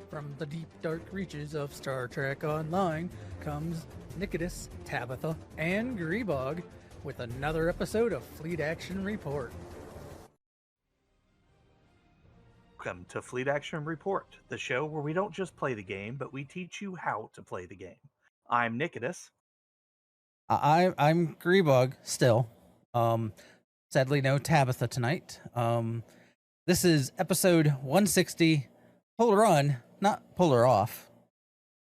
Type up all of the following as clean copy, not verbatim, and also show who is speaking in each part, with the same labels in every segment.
Speaker 1: From the deep dark reaches of Star Trek Online comes Nikodas, Tabbytha, and Grebog with another episode of Fleet Action Report.
Speaker 2: Welcome to Fleet Action Report, the show where we don't just play the game, but we teach you how to play the game. I'm Nikodas.
Speaker 1: I'm Grebog still. Sadly, no Tabbytha tonight. This is episode 160. Polar on, not polar off.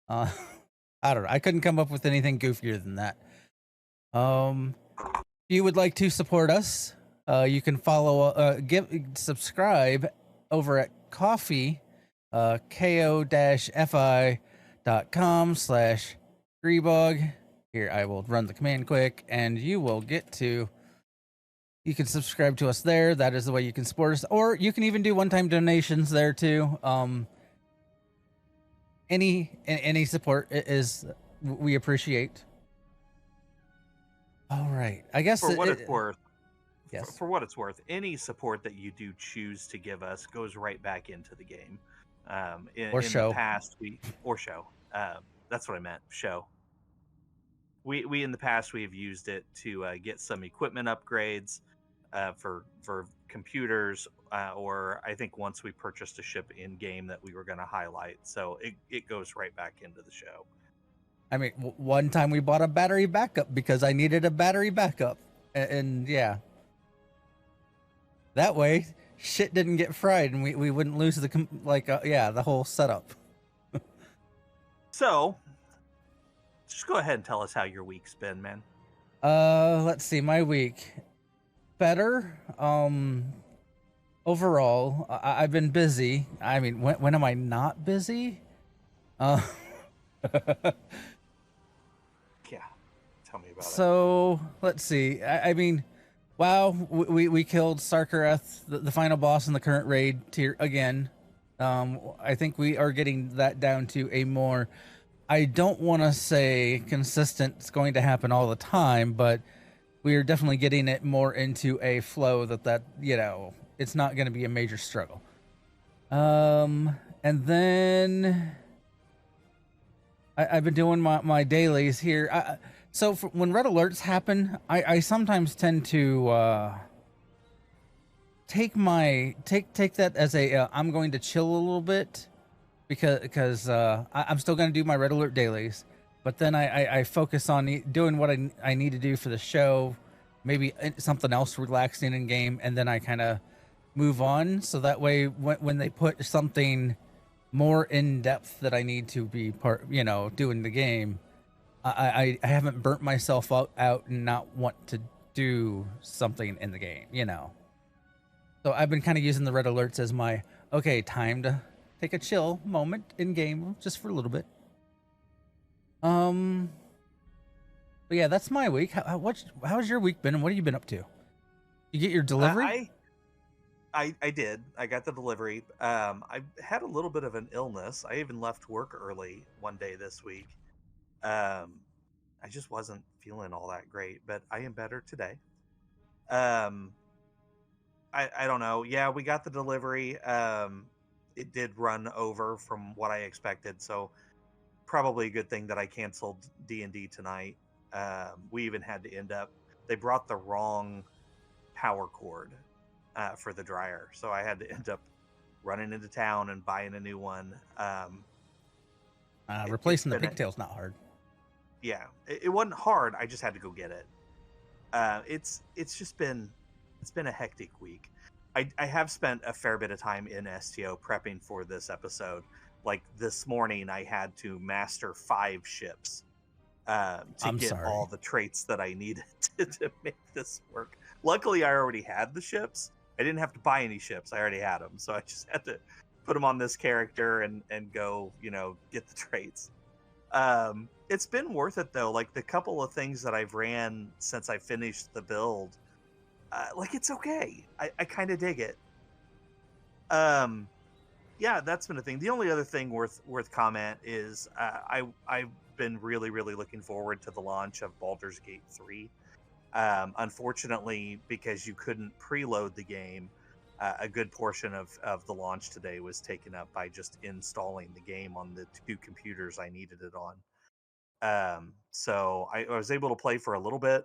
Speaker 1: I don't know. I couldn't come up with anything goofier than that. If you would like to support us, you can subscribe over at Ko-fi, ko-fi.com/Grebog. Here, I will run the command quick, and you will get to. You can subscribe to us there. That is the way you can support us, or you can even do one-time donations there too. Any support is we appreciate. All right, I guess
Speaker 2: For what it's worth,
Speaker 1: yes.
Speaker 2: For what it's worth, any support that you do choose to give us goes right back into the game. In the past, that's what I meant. Show. We in the past we have used it to get some equipment upgrades for computers, or I think once we purchased a ship in game that we were going to highlight. So it goes right back into the show.
Speaker 1: I mean, one time we bought a battery backup because I needed a battery backup, and yeah, that way shit didn't get fried and we wouldn't lose the whole setup.
Speaker 2: So just go ahead and tell us how your week's been, man.
Speaker 1: Let's see, my week. Better. Overall, I've been busy. I mean, when am I not busy?
Speaker 2: Yeah. Tell me about it.
Speaker 1: So, let's see. I mean, wow, we killed Sarkareth, the final boss in the current raid tier again. I think we are getting that down to a more, I don't want to say consistent, it's going to happen all the time, but we are definitely getting it more into a flow that it's not going to be a major struggle. And then I've been doing my dailies here. So when red alerts happen, I sometimes tend to take that as a I'm going to chill a little bit because I'm still going to do my red alert dailies. But then I focus on doing what I need to do for the show, maybe something else relaxing in game, and then I kind of move on. So that way, when they put something more in depth that I need to be doing the game, I haven't burnt myself out and not want to do something in the game, So I've been kind of using the red alerts as my time to take a chill moment in game just for a little bit. But yeah, that's my week. How's your week been, and what have you been up to? You get your delivery?
Speaker 2: I did. I got the delivery. I had a little bit of an illness. I even left work early one day this week. I just wasn't feeling all that great, but I am better today. I don't know. Yeah, we got the delivery. It did run over from what I expected, so probably a good thing that I canceled D&D tonight. We even had to they brought the wrong power cord for the dryer, so I had to end up running into town and buying a new one.
Speaker 1: Replacing the pigtail's not hard.
Speaker 2: Yeah, it wasn't hard. I just had to go get it. It's been a hectic week. I have spent a fair bit of time in STO prepping for this episode. Like this morning, I had to master 5 ships to get all the traits that I needed to make this work. Luckily, I already had the ships. I didn't have to buy any ships. I already had them. So I just had to put them on this character and go, get the traits. It's been worth it, though. Like, the couple of things that I've ran since I finished the build, it's okay. I kind of dig it. Yeah, that's been a thing. The only other thing worth comment is I've been really, really looking forward to the launch of Baldur's Gate 3. Unfortunately, because you couldn't preload the game, a good portion of the launch today was taken up by just installing the game on the 2 computers I needed it on. So I was able to play for a little bit,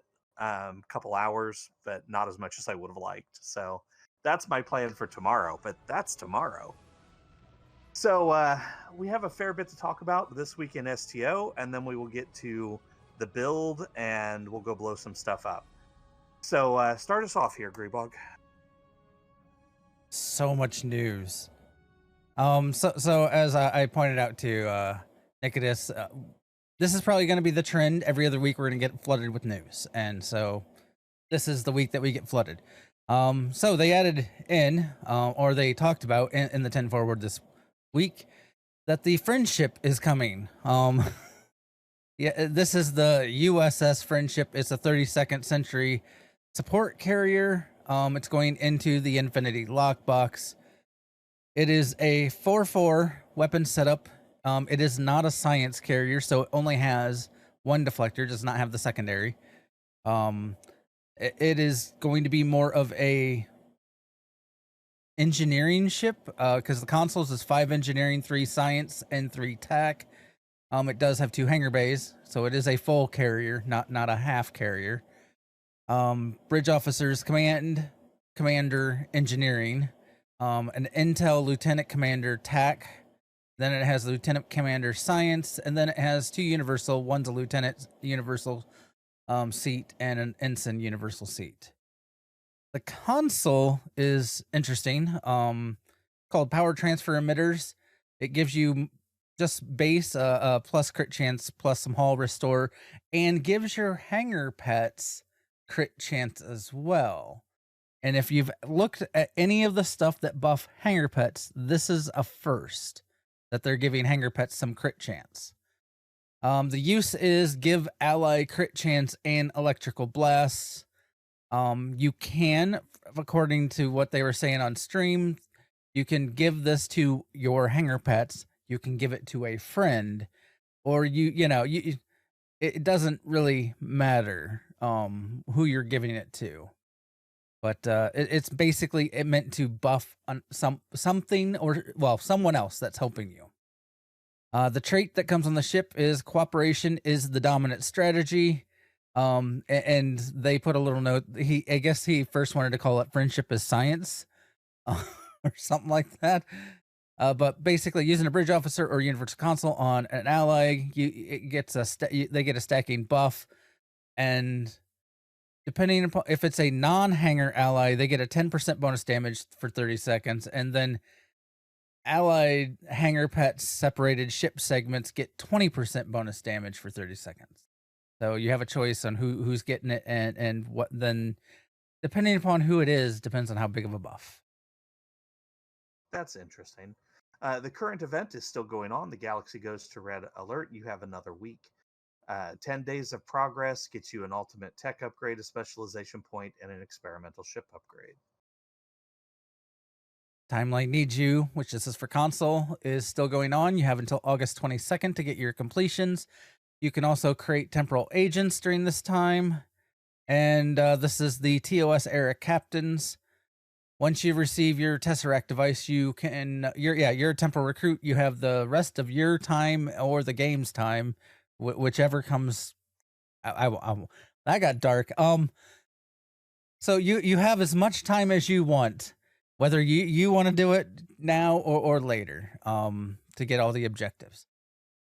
Speaker 2: couple hours, but not as much as I would have liked. So that's my plan for tomorrow, but that's tomorrow. So we have a fair bit to talk about this week in STO, and then we will get to the build, and we'll go blow some stuff up. So start us off here, Grebog.
Speaker 1: So much news. So as I pointed out to Nikodas, this is probably going to be the trend. Every other week we're going to get flooded with news, and so this is the week that we get flooded. So they added in, or they talked about in the 10 forward this week, that the Friendship is coming. Yeah, this is the USS Friendship. It's a 32nd century support carrier. It's going into the Infinity lockbox. It is a 4/4 weapon setup. It is not a science carrier, so it only has 1 deflector, does not have the secondary. It is going to be more of a engineering ship, because the consoles is 5 engineering, 3 science, and 3 tech. It does have 2 hangar bays, so it is a full carrier, not a half carrier. Bridge officers commander engineering, an intel lieutenant commander tac, then it has lieutenant commander science, and then it has 2 universal, one's a lieutenant universal seat and an ensign universal seat. The console is interesting, called power transfer emitters. It gives you just base plus crit chance plus some hull restore, and gives your hangar pets crit chance as well. And if you've looked at any of the stuff that buff hangar pets, this is a first that they're giving hangar pets some crit chance. The use is give ally crit chance and electrical blasts. You can, according to what they were saying on stream, you can give this to your hangar pets. You can give it to a friend, or it doesn't really matter who you're giving it to. But it's basically meant to buff something, or someone else that's helping you. The trait that comes on the ship is cooperation is the dominant strategy. And they put a little note. I guess he first wanted to call it friendship is science, or something like that. But basically, using a bridge officer or universal console on an ally, they get a stacking buff, and depending upon if it's a non-hanger ally, they get a 10% bonus damage for 30 seconds, and then allied hanger pets separated ship segments get 20% bonus damage for 30 seconds. So you have a choice on who's getting it, and what, then depending upon who it is, depends on how big of a buff.
Speaker 2: That's interesting. The current event is still going on. The galaxy goes to red alert. You have another week. 10 days of progress gets you an ultimate tech upgrade, a specialization point, and an experimental ship upgrade.
Speaker 1: Timeline Needs You, which this is for console, is still going on. You have until August 22nd to get your completions. You can also create temporal agents during this time. And this is the TOS era captains. Once you receive your Tesseract device, you're a temporal recruit. You have the rest of your time or the game's time, whichever comes. That got dark. So you have as much time as you want, whether you want to do it now or later, to get all the objectives.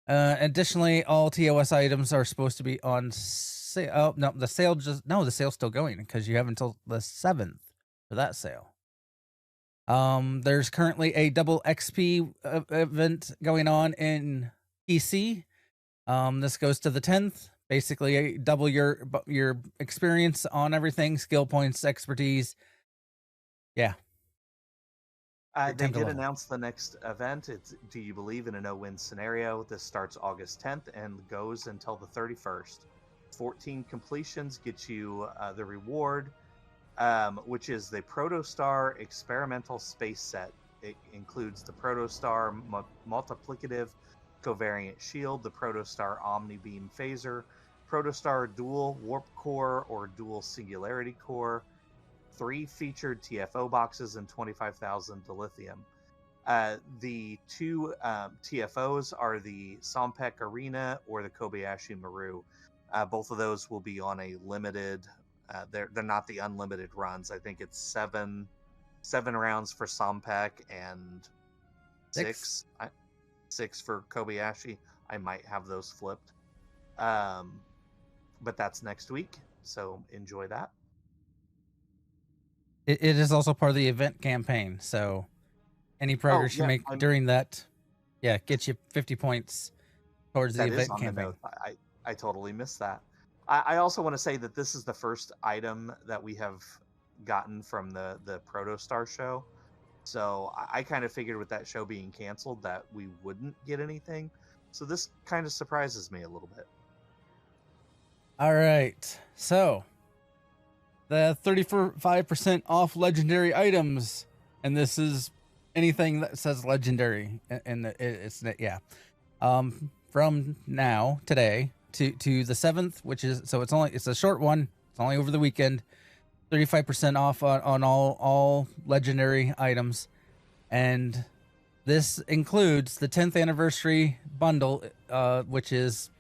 Speaker 1: Additionally, all TOS items are supposed to be on sale. Oh, no, the sale's still going because you have until the 7th for that sale. There's currently a double XP event going on in PC. This goes to the 10th. Basically, double your experience on everything, skill points, expertise. Yeah.
Speaker 2: They did announce the next event. It's Do You Believe in a No-Win Scenario? This starts August 10th and goes until the 31st. 14 completions get you the reward, which is the Protostar Experimental Space Set. It includes the Protostar Multiplicative Covariant Shield, the Protostar Omni-Beam Phaser, Protostar Dual Warp Core or Dual Singularity Core, 3 featured TFO boxes and 25,000 dilithium. The 2 TFOs are the Sompek Arena or the Kobayashi Maru. Both of those will be on a limited. They're not the unlimited runs. I think it's 7 rounds for Sompek and 6 for Kobayashi. I might have those flipped, but that's next week. So enjoy that.
Speaker 1: It is also part of the event campaign, so any progress you make during that, gets you 50 points towards the event campaign.
Speaker 2: I totally missed that. I also want to say that this is the first item that we have gotten from the Protostar show. So I kind of figured with that show being canceled that we wouldn't get anything. So this kind of surprises me a little bit.
Speaker 1: All right. So the 35% off legendary items, and this is anything that says legendary, and it's from now today to the 7th, which is it's a short one. It's only over the weekend. 35% off on all legendary items, and this includes the 10th anniversary bundle, which is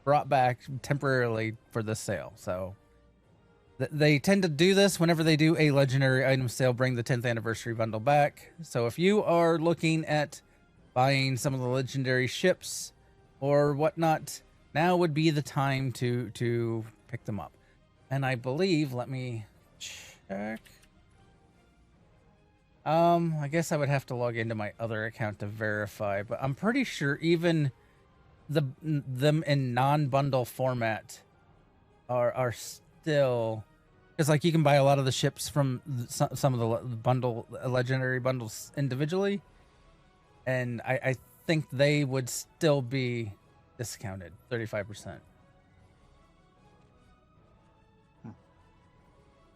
Speaker 1: brought back temporarily for this sale. So they tend to do this whenever they do a legendary item sale, bring the 10th anniversary bundle back. So if you are looking at buying some of the legendary ships or whatnot, now would be the time to pick them up. And I believe, let me check. I guess I would have to log into my other account to verify, but I'm pretty sure even them in non-bundle format are still, because like you can buy a lot of the ships from some of the legendary bundles individually, and I think they would still be discounted 35%.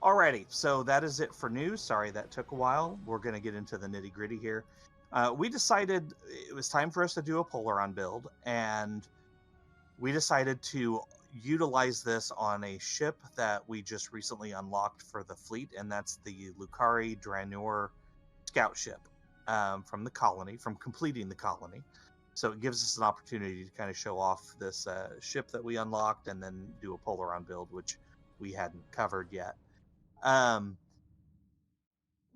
Speaker 2: Alrighty, so that is it for news. Sorry that took a while. We're going to get into the nitty gritty here. We decided it was time for us to do a Polaron build, and we decided to utilize this on a ship that we just recently unlocked for the fleet, and that's the Lukari Dranuur scout ship from the colony, from completing the colony. So it gives us an opportunity to kind of show off this ship that we unlocked and then do a Polaron build, which we hadn't covered yet.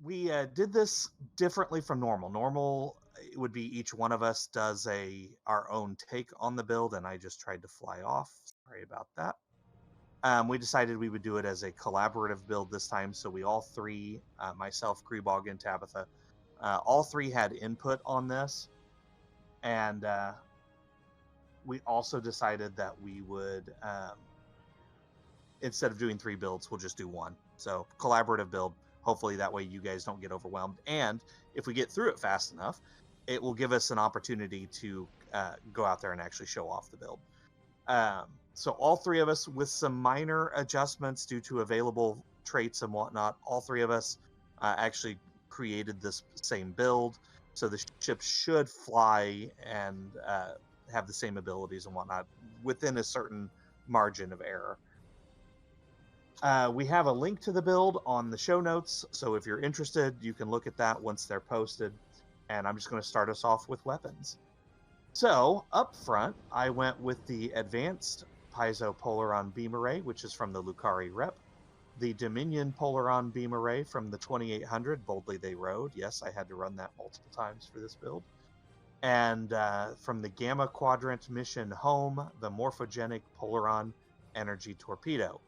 Speaker 2: We did this differently from normal. Normal, it would be each one of us does our own take on the build, and I just tried to fly off. Sorry about that. We decided we would do it as a collaborative build this time, so we all three, myself, Grebog, and Tabbytha, all three had input on this, and we also decided that we would, instead of doing 3 builds, we'll just do 1. So collaborative build. Hopefully that way you guys don't get overwhelmed. And if we get through it fast enough, it will give us an opportunity to go out there and actually show off the build. So all 3 of us, with some minor adjustments due to available traits and whatnot, all 3 of us actually created this same build. So the ship should fly and have the same abilities and whatnot within a certain margin of error. We have a link to the build on the show notes, so if you're interested, you can look at that once they're posted. And I'm just going to start us off with weapons. So, up front, I went with the Advanced Piezo-Polaron Beam Array, which is from the Lukari rep. The Dominion Polaron Beam Array from the 2800, Boldly They Rode. Yes, I had to run that multiple times for this build. And from the Gamma Quadrant mission Home, the Morphogenic Polaron Energy Torpedo.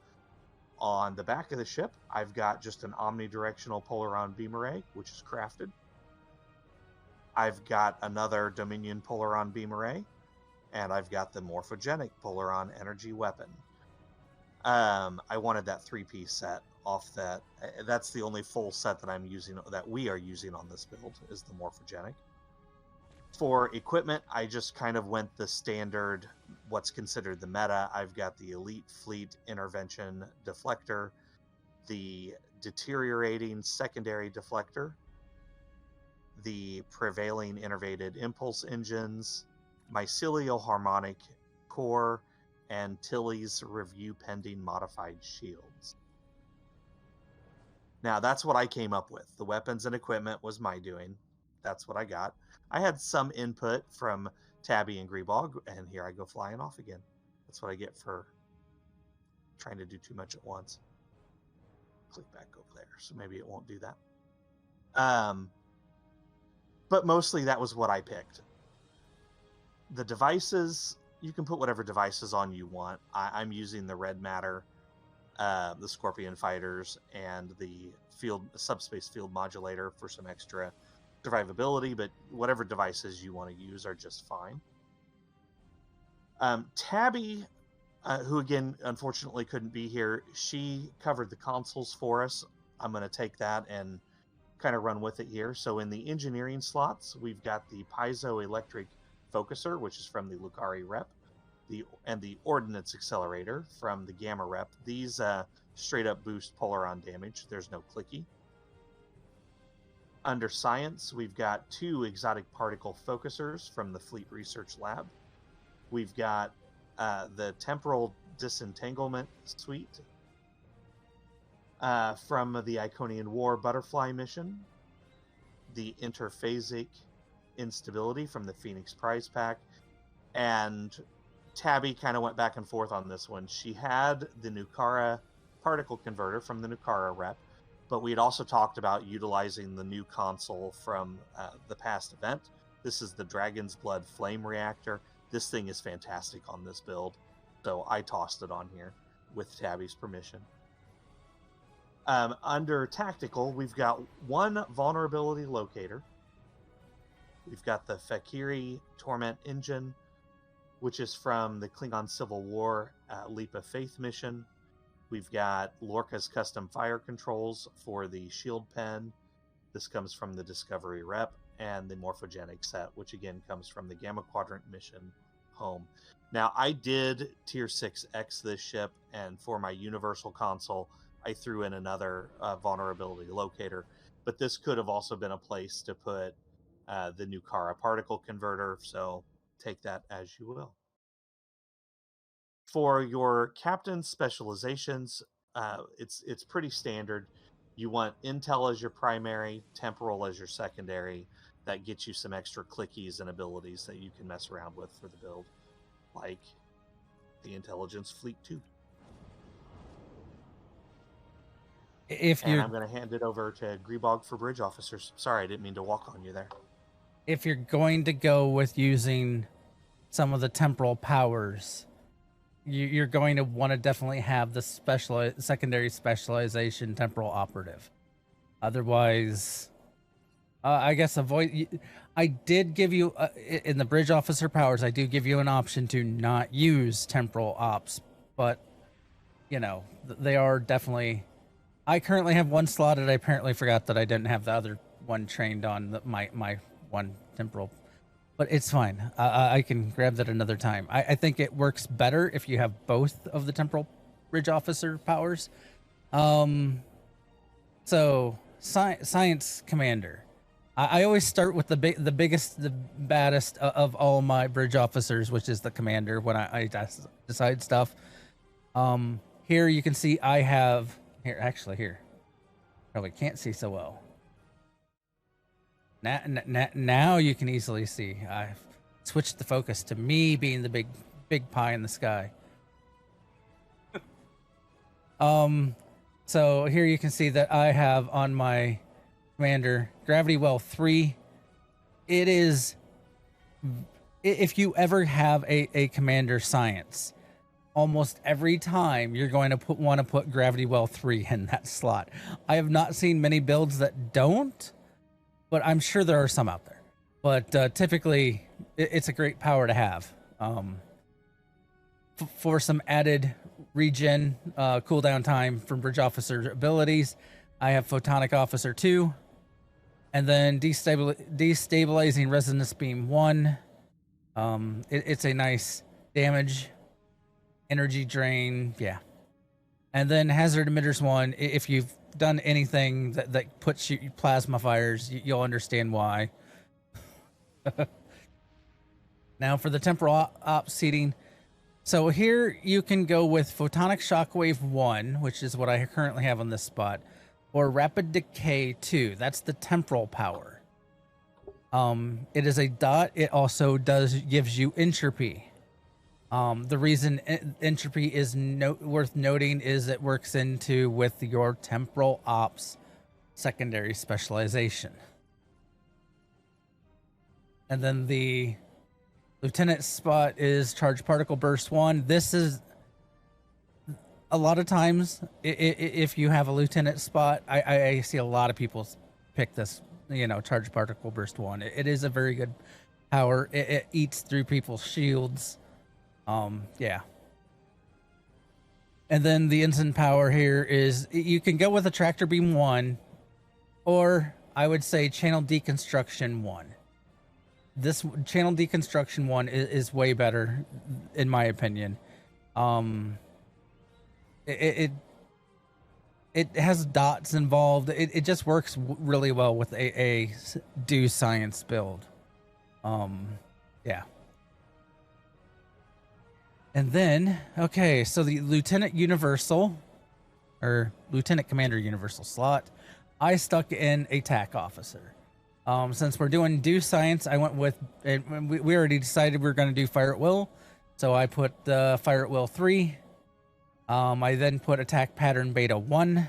Speaker 2: On the back of the ship, I've got just an Omni-Directional Polaron Beam Array, which is crafted. I've got another Dominion Polaron Beam Array, and I've got the Morphogenic Polaron Energy Weapon. I wanted that 3-piece set off that. That's the only full set that I'm using, that we are using on this build, is the Morphogenic. For equipment, I just kind of went the standard, what's considered the meta. I've got the Elite Fleet Intervention Deflector, the Deteriorating Secondary Deflector, the Prevailing Innervated Impulse Engines, Mycelio Harmonic Core, and Tilly's Review Pending Modified Shields. Now, that's what I came up with. The weapons and equipment was my doing. That's what I got. I had some input from Tabby and Grebog, and here I go flying off again. That's what I get for trying to do too much at once. Click back over there, so maybe it won't do that. But mostly that was what I picked. The devices, you can put whatever devices on you want. I'm using the red matter, the Scorpion fighters, and the subspace field modulator for some extra survivability, but whatever devices you want to use are just fine. Tabby, who again unfortunately couldn't be here, she covered the consoles for us. I'm going to take that and kind of run with it here. So in the engineering slots, we've got the piezoelectric focuser, which is from the Lukari rep, and the ordnance accelerator from the gamma rep. These straight up boost Polaron damage. There's no clicky. Under science, we've got 2 exotic particle focusers from the Fleet Research Lab. We've got the temporal disentanglement suite from the Iconian War Butterfly mission, the interphasic instability from the Phoenix Prize Pack, and Tabby kind of went back and forth on this one. She had the Nukara particle converter from the Nukara rep, but we had also talked about utilizing the new console from the past event. This is the Dragon's Blood Flame Reactor. This thing is fantastic on this build, so I tossed it on here with Tabby's permission. Under tactical, we've got 1 vulnerability locator. We've got the Fakiri Torment Engine, which is from the Klingon Civil War Leap of Faith mission. We've got Lorca's custom fire controls for the shield pen. This comes from the Discovery rep, and the Morphogenic set, which again comes from the Gamma Quadrant mission home. Now, I did Tier 6X this ship, and for my Universal console, I threw in another vulnerability locator, but this could have also been a place to put the Nukara particle converter, so take that as you will. For your captain specializations, it's pretty standard. You want Intel as your primary, Temporal as your secondary. That gets you some extra clickies and abilities that you can mess around with for the build, like the Intelligence Fleet 2. And I'm going to hand it over to Grebog for bridge officers. Sorry, I didn't mean to walk on you there.
Speaker 1: If you're going to go with using some of the temporal powers, you're going to want to definitely have the secondary specialization temporal operative. Otherwise, I guess avoid. I did give you in the bridge officer powers. I do give you an option to not use temporal ops, but you know they are definitely. I currently have 1 slotted. I apparently forgot that I didn't have the other one trained on my 1 temporal, but it's fine. I can grab that another time. I think it works better if you have both of the temporal bridge officer powers. So science commander. I always start with the biggest, the baddest of all my bridge officers, which is the commander when I decide stuff. Here you can see I have. Here. Probably can't see so well. Now you can easily see. I've switched the focus to me being the big pie in the sky. So here you can see that I have on my commander Gravity Well 3. It is, if you ever have a commander science, almost every time you're going to want to put Gravity Well 3 in that slot. I have not seen many builds that don't, but I'm sure there are some out there. But typically, it's a great power to have. For some added regen cooldown time from Bridge Officer abilities, I have Photonic Officer 2, and then Destabilizing Resonance Beam 1. It's a nice damage. Energy drain, yeah. And then Hazard Emitters 1, if you've done anything that puts you plasma fires, you'll understand why. Now for the temporal ops seating. So here you can go with Photonic Shockwave 1, which is what I currently have on this spot. or Rapid Decay 2. That's the temporal power. It is a dot. It also gives you entropy. The reason entropy is worth noting is it works into with your temporal ops secondary specialization. And then the lieutenant spot is Charge Particle Burst 1. This is a lot of times, if you have a lieutenant spot, I see a lot of people pick this, Charge Particle Burst 1. It is a very good power. It eats through people's shields. Yeah. And then the instant power here is you can go with a Tractor Beam 1, or I would say Channel Deconstruction 1. This Channel Deconstruction 1 is way better, in my opinion. It has dots involved. It just works really well with a do science build. Yeah. And then, okay, so the Lieutenant Universal, or Lieutenant Commander Universal slot, I stuck in a TAC officer. Since we're doing do science, I went with, we already decided we were going to do Fire at Will, so I put Fire at Will 3. I then put Attack Pattern Beta 1,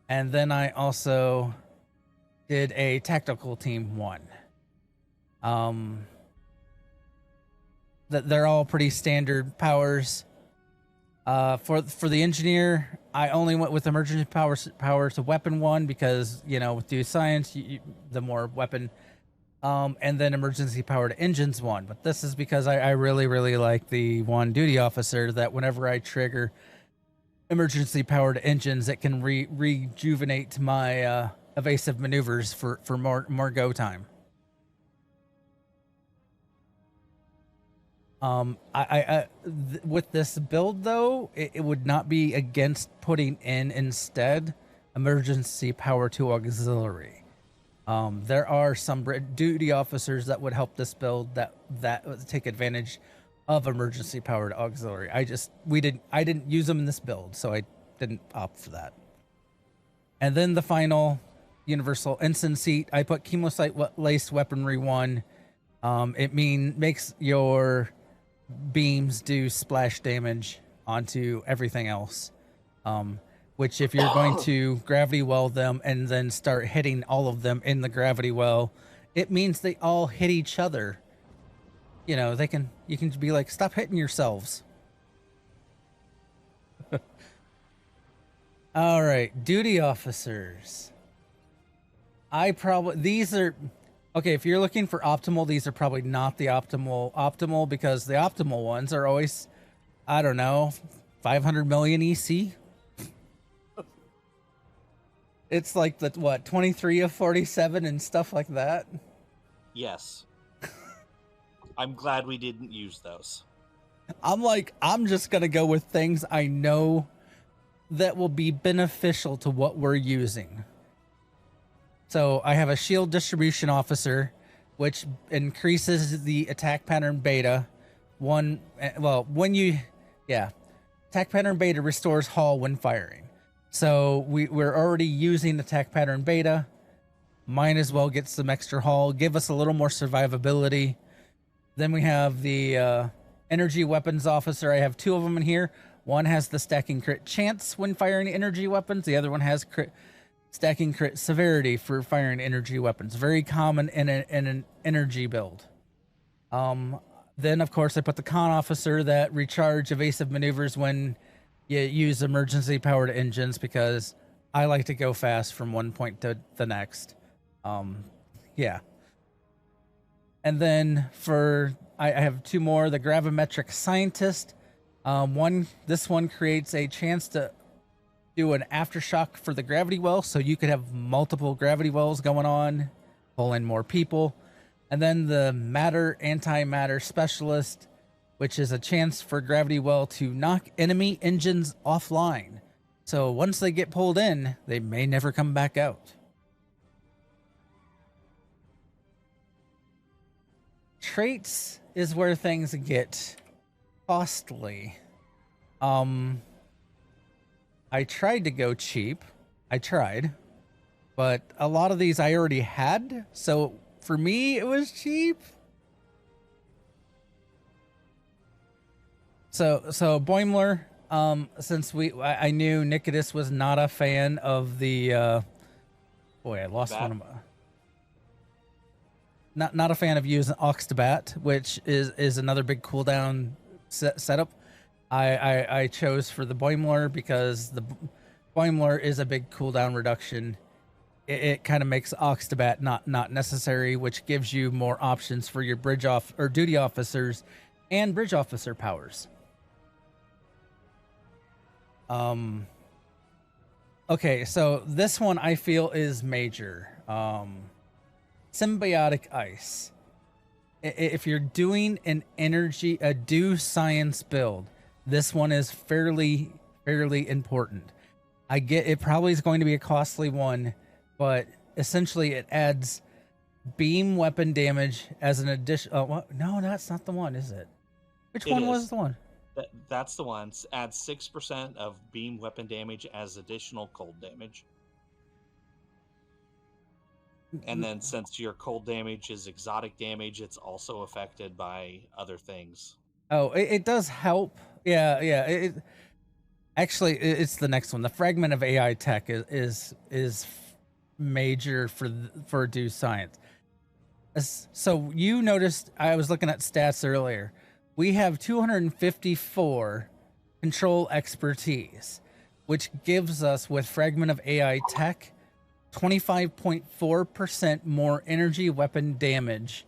Speaker 1: and then I also did a Tactical Team 1. They're all pretty standard powers. For the engineer, I only went with emergency power to weapon 1 because, with do science, the more weapon, and then emergency power to engines 1. But this is because I really, really like the 1 duty officer that whenever I trigger emergency power to engines, it can rejuvenate my evasive maneuvers for more go time. With this build though, it would not be against putting in instead emergency power to auxiliary. There are some duty officers that would help this build that take advantage of emergency power to auxiliary. I didn't use them in this build, so I didn't opt for that. And then the final universal ensign seat, I put Chemocyte Laced Weaponry 1. It makes your beams do splash damage onto everything else, which if you're going to gravity well them and then start hitting all of them in the gravity well, it means they all hit each other. You can be like, stop hitting yourselves. All right, duty officers. These are okay, if you're looking for optimal, these are probably not the optimal because the optimal ones are always, I don't know, 500 million EC. It's like the, 23 of 47 and stuff like that?
Speaker 3: Yes. I'm glad we didn't use those.
Speaker 1: I'm just going to go with things I know that will be beneficial to what we're using. So I have a shield distribution officer, which increases the attack pattern beta. Attack pattern beta restores hull when firing. So we're already using attack pattern beta. Might as well get some extra hull, give us a little more survivability. Then we have the energy weapons officer. I have 2 of them in here. One has the stacking crit chance when firing energy weapons. The other one has stacking crit severity for firing energy weapons. Very common in an energy build. Then, of course, I put the con officer that recharge evasive maneuvers when you use emergency powered engines because I like to go fast from one point to the next. Yeah. And then I have 2 more. The gravimetric scientist. This one creates a chance to do an aftershock for the gravity well, so you could have multiple gravity wells going on, pull in more people. And then the antimatter specialist, which is a chance for gravity well to knock enemy engines offline. So once they get pulled in, they may never come back out. Traits is where things get costly. I tried to go cheap, I tried, but a lot of these I already had, so for me it was cheap. So Boimler, since I knew Nikodas was not a fan of the boy, I lost one of my, not a fan of using Oxtabat, which is another big cooldown setup. I chose for the Boimler because the Boimler is a big cooldown reduction. It kind of makes Oxtabat not necessary, which gives you more options for your bridge off or duty officers and bridge officer powers. Okay, so this one I feel is major. Symbiotic Ice. If you're doing a do science build, this one is fairly important. I get it probably is going to be a costly one, but essentially it adds beam weapon damage as an addition. Oh, no, that's not the one, is it? Which one was the one?
Speaker 3: That's the one. Adds 6% of beam weapon damage as additional cold damage. And then since your cold damage is exotic damage, it's also affected by other things.
Speaker 1: Oh, it does help. Yeah. Actually, it's the next one. The fragment of AI tech is major for do science. So you noticed I was looking at stats earlier. We have 254 control expertise, which gives us, with fragment of AI tech, 25.4% more energy weapon damage.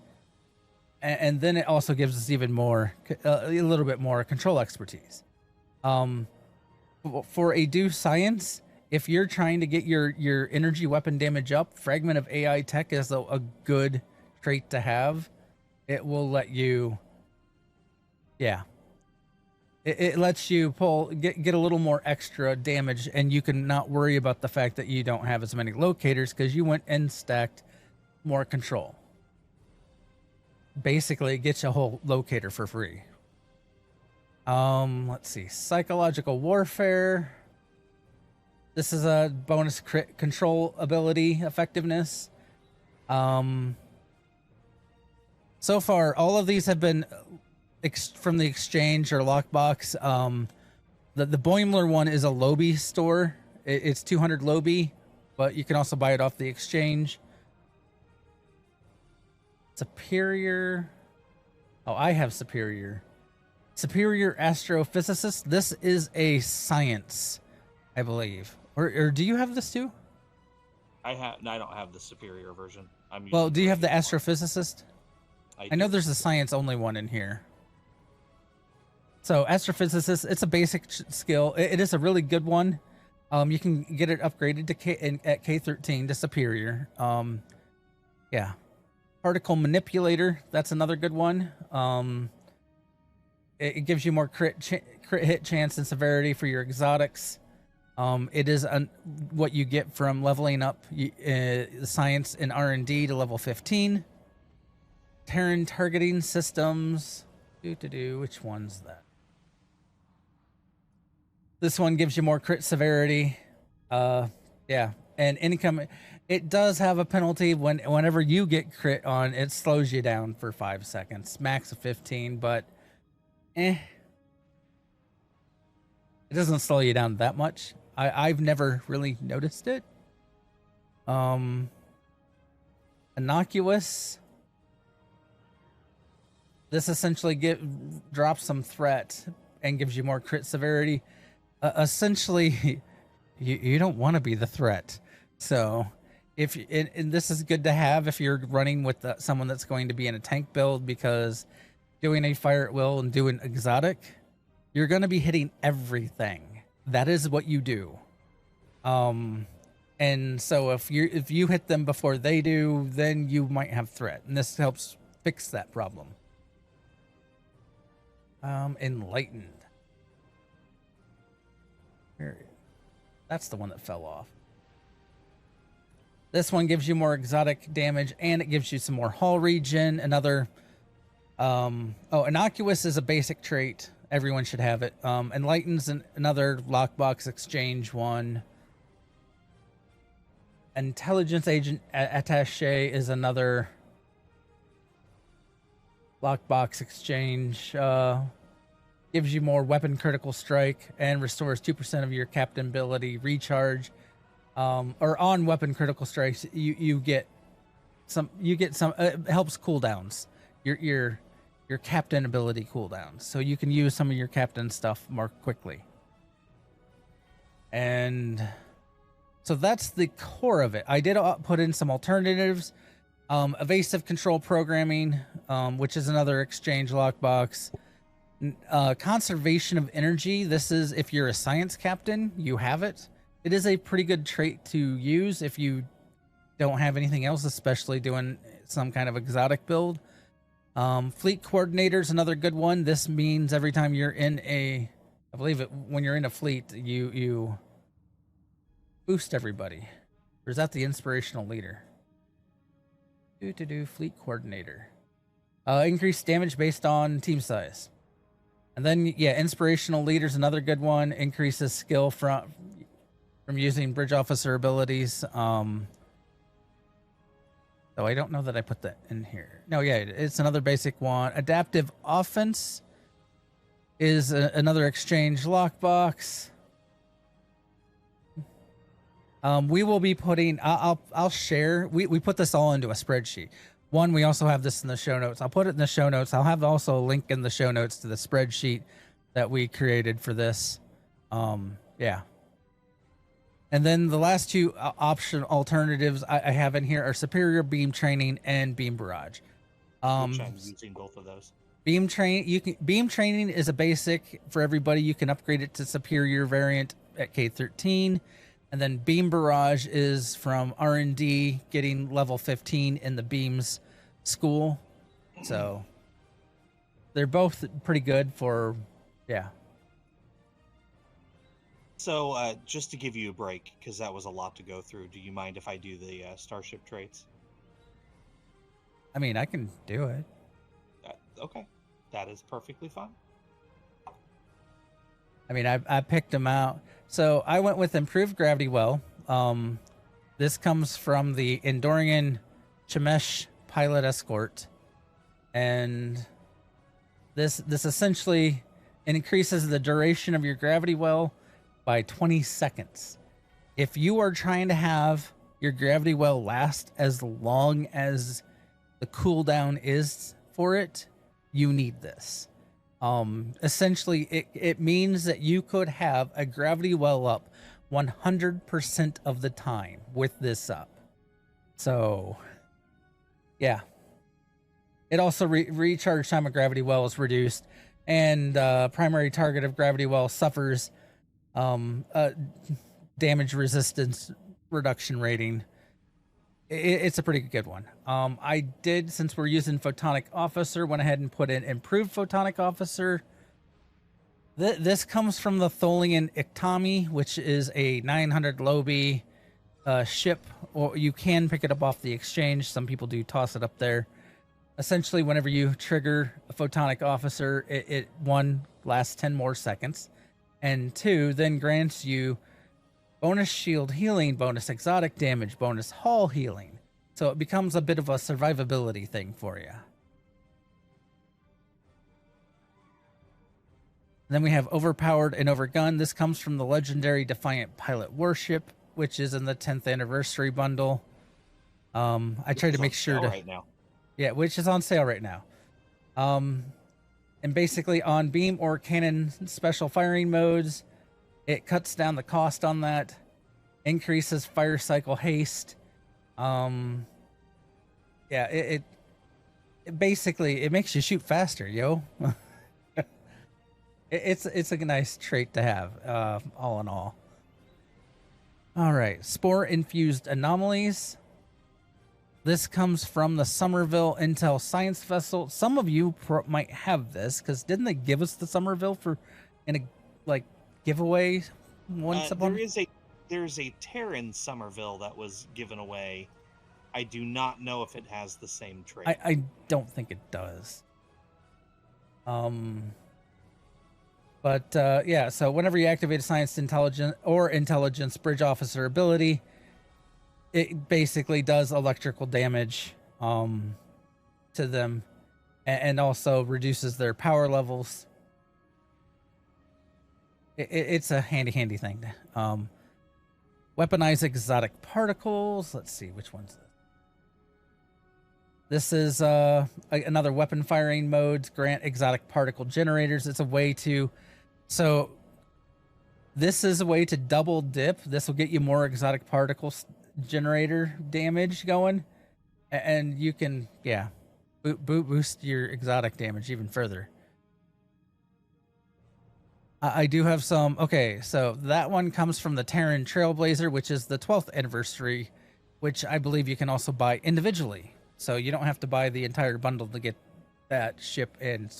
Speaker 1: And then it also gives us even more, a little bit more control expertise. For a do science, if you're trying to get your energy weapon damage up, fragment of AI tech is a good trait to have. It will let you, it lets you get a little more extra damage, and you can not worry about the fact that you don't have as many locators because you went and stacked more control. Basically, it gets you a whole locator for free. Let's see. Psychological warfare. This is a bonus crit control ability effectiveness. So far, all of these have been from the exchange or lockbox. The Boimler one is a Lobby store. It's 200 Lobby, but you can also buy it off the exchange. Superior. Oh, I have Superior. Superior Astrophysicist. This is a science, I believe. Or do you have this too?
Speaker 3: I don't have the Superior version.
Speaker 1: Well, do you have the Astrophysicist? I know there's a science only one in here. So Astrophysicist, it's a basic skill. It is a really good one. You can get it upgraded to at K13 to Superior. Yeah. Particle Manipulator, that's another good one. It gives you more crit hit chance and severity for your exotics. It is what you get from leveling up science and R&D to level 15. Terran targeting systems. Which one's that? This one gives you more crit severity. Yeah, and income. It does have a penalty whenever you get crit on. It slows you down for 5 seconds, max of 15. But, it doesn't slow you down that much. I've never really noticed it. Innocuous. This essentially drops some threat and gives you more crit severity. Essentially, you don't want to be the threat. So, and this is good to have if you're running with someone that's going to be in a tank build, because doing a fire at will and doing exotic, you're going to be hitting everything. That is what you do. And so if you hit them before they do, then you might have threat, and this helps fix that problem. Enlightened. That's the one that fell off. This one gives you more exotic damage, and it gives you some more hull regen. Another, Innocuous is a basic trait. Everyone should have it. Enlighten's another lockbox exchange one. Intelligence Agent Attaché is another lockbox exchange. Gives you more weapon critical strike and restores 2% of your captain ability recharge. Or on weapon critical strikes, you get some. It helps cooldowns. Your captain ability cooldowns, so you can use some of your captain stuff more quickly. And so that's the core of it. I did put in some alternatives. Evasive control programming, which is another exchange lockbox. Conservation of energy. This is if you're a science captain, you have it. It is a pretty good trait to use if you don't have anything else, especially doing some kind of exotic build. Fleet coordinator is another good one. This means every time you're in I believe when you're in a fleet, you boost everybody. Or is that the inspirational leader? Fleet coordinator. Increased damage based on team size. And then, yeah, inspirational leader is another good one. Increases skill from using bridge officer abilities. So I don't know that I put that in here. No, yeah, it's another basic one. Adaptive offense is another exchange lockbox. We will be putting. I'll share. We put this all into a spreadsheet. One, we also have this in the show notes. I'll put it in the show notes. I'll have also a link in the show notes to the spreadsheet that we created for this. Yeah. And then the last two option alternatives I have in here are superior beam training and beam barrage.
Speaker 3: Which I'm using both of those.
Speaker 1: Beam training is a basic for everybody. You can upgrade it to superior variant at K13. And then beam barrage is from R&D getting level 15 in the beams school. So they're both pretty good for, yeah.
Speaker 3: So just to give you a break, because that was a lot to go through, do you mind if I do the starship traits?
Speaker 1: I mean, I can do it.
Speaker 3: Okay. That is perfectly fine.
Speaker 1: I mean, I picked them out. So I went with improved gravity well. This comes from the Endorian Chemesh pilot escort. And this essentially increases the duration of your gravity well by 20 seconds. If you are trying to have your gravity well last as long as the cooldown is for it, you need this. Essentially, it means that you could have a gravity well up 100% of the time with this up. So, yeah. It also recharge time of gravity well is reduced, and primary target of gravity well suffers damage resistance reduction rating. It's a pretty good one. I did, since we're using Photonic Officer, went ahead and put in Improved Photonic Officer. This comes from the Tholian Iktomi, which is a 900 Lobi ship, or you can pick it up off the exchange. Some people do toss it up there. Essentially, whenever you trigger a Photonic Officer, it one, lasts 10 more seconds, and two, then grants you bonus shield healing, bonus exotic damage, bonus hull healing. So it becomes a bit of a survivability thing for you. Then we have overpowered and overgunned. This comes from the legendary Defiant Pilot Warship, which is in the 10th anniversary bundle. I tried to make sure to
Speaker 3: right now.
Speaker 1: Yeah, which is on sale right now. And basically on beam or cannon special firing modes, it cuts down the cost on that, increases fire cycle haste. Yeah, it basically it makes you shoot faster, yo. It's a nice trait to have, all in all. All right, spore infused anomalies. This comes from the Somerville Intel Science Vessel. Some of you might have this, because didn't they give us the Somerville in a giveaway once upon?
Speaker 3: There's a Terran Somerville that was given away. I do not know if it has the same trait.
Speaker 1: I don't think it does. But yeah, so whenever you activate a science intelligence bridge officer ability, it basically does electrical damage to them, and also reduces their power levels. It's a handy thing. Weaponize exotic particles. Let's see which one's this. This is another weapon firing modes. Grant exotic particle generators. It's a way to, so this is a way to double dip. This will get you more exotic particles generator damage going, and you can boost your exotic damage even further. I do have some. Okay, so that one comes from the Terran Trailblazer, which is the 12th anniversary, which I believe you can also buy individually. So you don't have to buy the entire bundle to get that ship and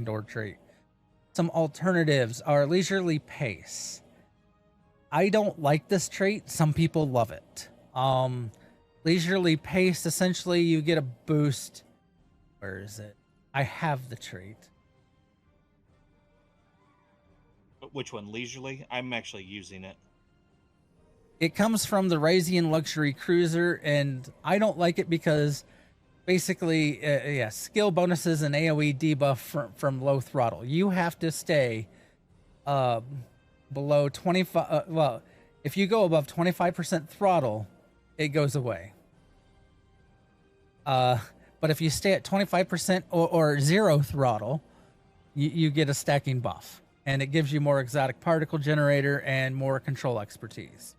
Speaker 1: or trait. Some alternatives are leisurely pace. I don't like this trait. Some people love it. Leisurely pace, essentially you get a boost. Where is it? I have the trait.
Speaker 3: Which one? Leisurely? I'm actually using it.
Speaker 1: It comes from the Ryzian Luxury Cruiser, and I don't like it because basically, skill bonuses and AoE debuff from low throttle. You have to stay below 25. Well, if you go above 25% throttle, it goes away. But if you stay at 25% or zero throttle, you get a stacking buff. And it gives you more exotic particle generator and more control expertise.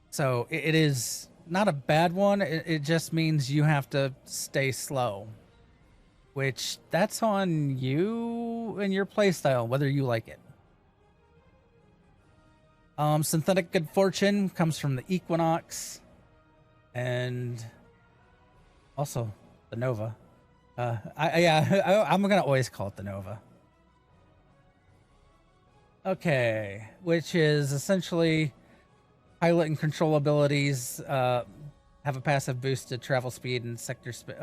Speaker 1: So it is not a bad one. It just means you have to stay slow, which that's on you and your playstyle, whether you like it. Synthetic Good Fortune comes from the Equinox and also the Nova. I'm gonna always call it the Nova. Okay, which is essentially pilot and control abilities have a passive boost to travel speed and sector speed.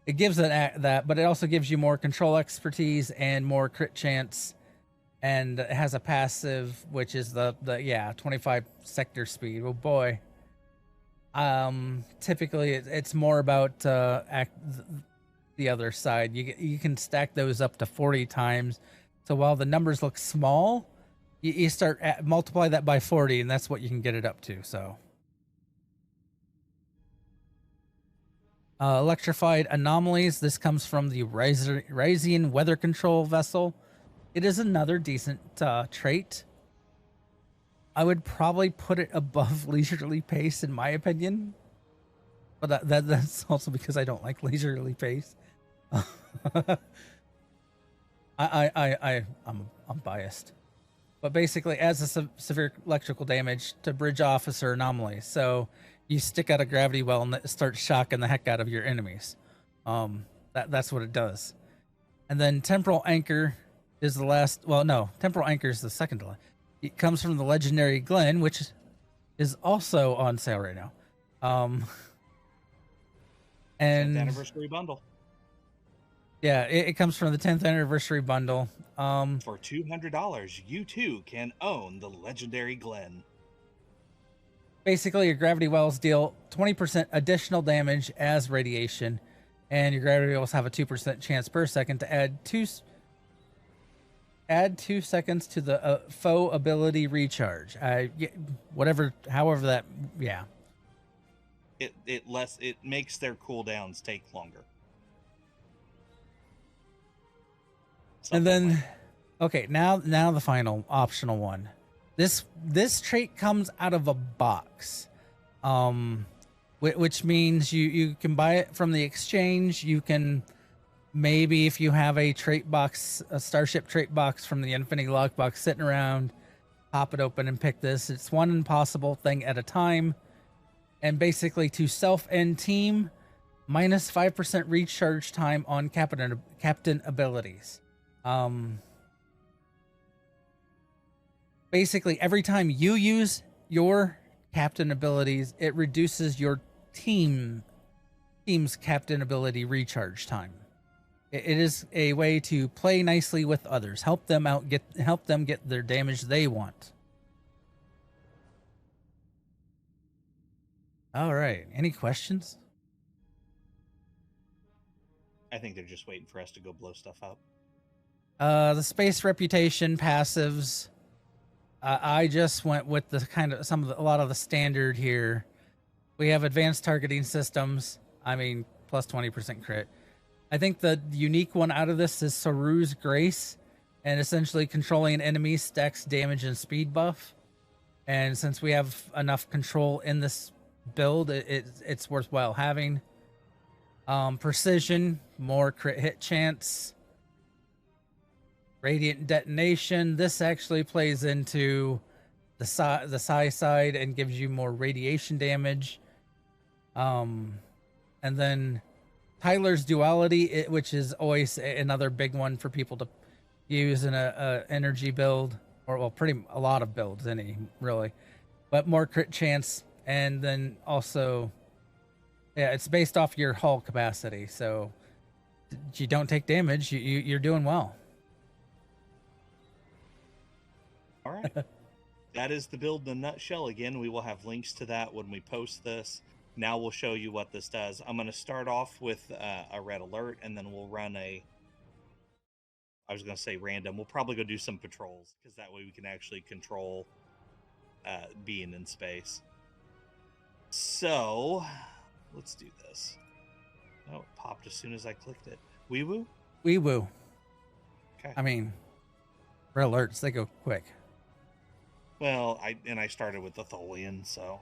Speaker 1: It gives that, but it also gives you more control expertise and more crit chance, and it has a passive which is the 25 sector speed. Oh boy. Typically it's more about the other side. You can stack those up to 40 times. So while the numbers look small, you start multiply that by 40, and that's what you can get it up to. So, electrified anomalies. This comes from the Ryzian weather control vessel. It is another decent trait. I would probably put it above leisurely pace, in my opinion. But that's also because I don't like leisurely pace. I'm biased, but basically adds a severe electrical damage to bridge officer anomalies. So you stick out a gravity well and it starts shocking the heck out of your enemies. That's what it does. And then temporal anchor is the last. Well, no, temporal anchor is the second to last. It comes from the legendary Glen, which is also on sale right now. And
Speaker 3: 10th anniversary bundle.
Speaker 1: Yeah, it comes from the 10th anniversary bundle.
Speaker 3: For $200, you too can own the legendary Glen.
Speaker 1: Basically, your gravity wells deal 20% additional damage as radiation, and your gravity wells have a 2% chance per second to add 2 seconds to the foe ability recharge. However that, yeah.
Speaker 3: It makes their cooldowns take longer.
Speaker 1: And then, okay, now the final optional one. This trait comes out of a box, which means you can buy it from the exchange. You can maybe, if you have a trait box, a Starship trait box from the Infinity Lockbox sitting around, pop it open and pick this. It's one impossible thing at a time, and basically to self-end team, minus 5% recharge time on captain abilities. Basically, every time you use your captain abilities, it reduces your team's captain ability recharge time. It is a way to play nicely with others, help them get their damage they want. All right. Any questions?
Speaker 2: I think they're just waiting for us to go blow stuff up.
Speaker 1: The space reputation passives. I just went with the kind of a lot of the standard here. We have advanced targeting systems. I mean, plus 20% crit. I think the unique one out of this is Saru's Grace, and essentially controlling enemies stacks damage and speed buff. And since we have enough control in this build, it's worthwhile having. Precision, more crit hit chance. Radiant detonation. This actually plays into the psi side and gives you more radiation damage. And then Tyler's duality, which is always another big one for people to use in a energy build, or well, a lot of builds, really, but more crit chance. And then also, yeah, it's based off your hull capacity, so you don't take damage, you're doing well.
Speaker 2: All right. That is the build in a nutshell. Again, we will have links to that when we post this. Now we'll show you what this does. I'm going to start off with a red alert, and then we'll run I was going to say random. We'll probably go do some patrols, because that way we can actually control being in space. So, let's do this. Oh, it popped as soon as I clicked it. Wee woo?
Speaker 1: Wee woo.
Speaker 2: Okay.
Speaker 1: I mean, red alerts, they go quick.
Speaker 2: Well, I started with the Tholian, so...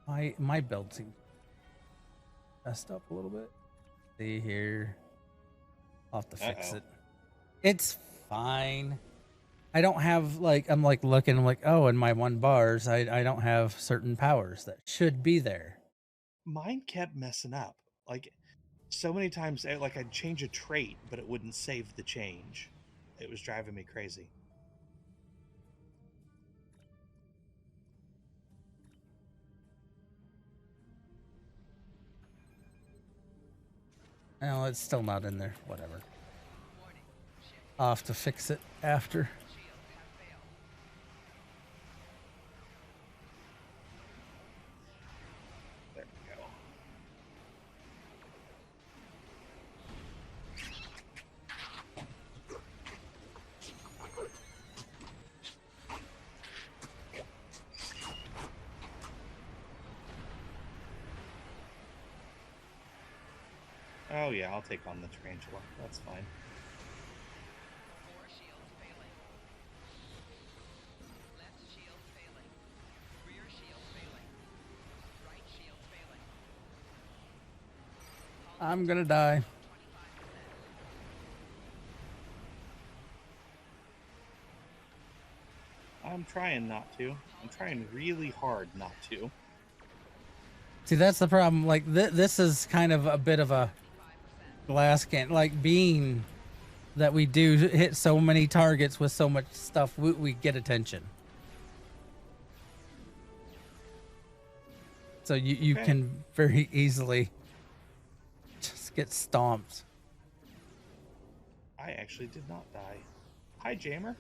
Speaker 1: My build seems messed up a little bit. See here. I'll have to fix it. It's fine. I don't have, I'm looking, I'm like, oh, in my 1 bars, I don't have certain powers that should be there.
Speaker 2: Mine kept messing up. So many times, I'd change a trait, but it wouldn't save the change. It was driving me crazy.
Speaker 1: No, it's still not in there. Whatever. I'll have to fix it after.
Speaker 2: There we go. Oh yeah, I'll take on the tarantula. That's fine.
Speaker 1: I'm gonna die.
Speaker 2: I'm trying not to. I'm trying really hard not to.
Speaker 1: See, that's the problem. This is kind of a bit of a glass can, being that we do hit so many targets with so much stuff, we get attention. So you
Speaker 2: Okay.
Speaker 1: can very easily just get stomped.
Speaker 2: I actually did not die. Hi, Jammer.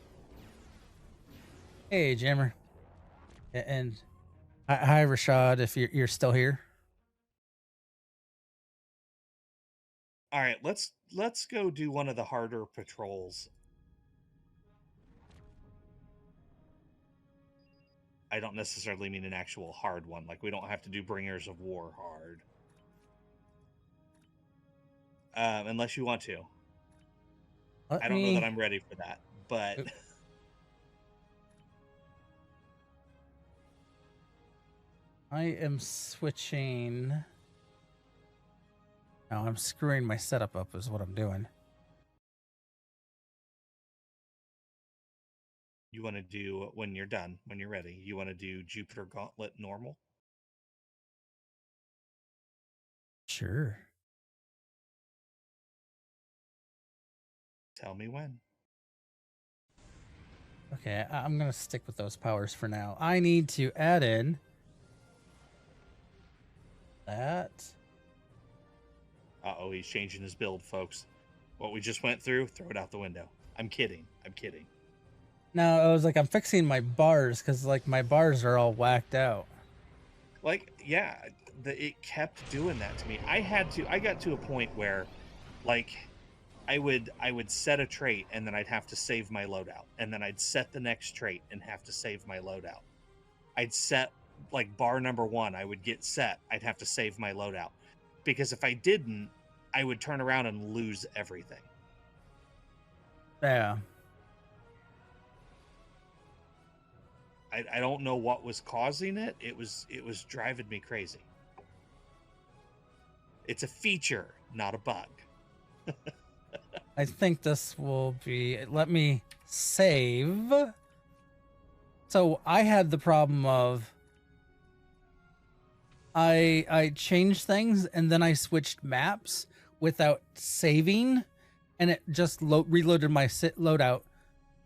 Speaker 1: Hey, Jammer. And hi, Rashad, if you're still here.
Speaker 2: All right, let's go do one of the harder patrols. I don't necessarily mean an actual hard one. We don't have to do Bringers of War hard. Unless you want to. I don't know that I'm ready for that, but...
Speaker 1: I am switching... No, I'm screwing my setup up is what I'm doing.
Speaker 2: You want to do, when you're done, when you're ready, you want to do Jupiter Gauntlet normal?
Speaker 1: Sure.
Speaker 2: Tell me when.
Speaker 1: Okay, I'm going to stick with those powers for now. I need to add in that.
Speaker 2: Uh-oh, he's changing his build, folks. What we just went through, throw it out the window. I'm kidding. I'm kidding.
Speaker 1: No, I was I'm fixing my bars because my bars are all whacked out.
Speaker 2: Like, yeah, it kept doing that to me. I got to a point where, like, I would set a trait and then I'd have to save my loadout, and then I'd set the next trait and have to save my loadout. I'd set like bar number 1, I would get set, I'd have to save my loadout, because if I didn't, I would turn around and lose everything.
Speaker 1: Yeah.
Speaker 2: I don't know what was causing it. It was driving me crazy. It's a feature, not a bug.
Speaker 1: I think this will be. Let me save. So I had the problem of I changed things and then I switched maps without saving, and it just reloaded my loadout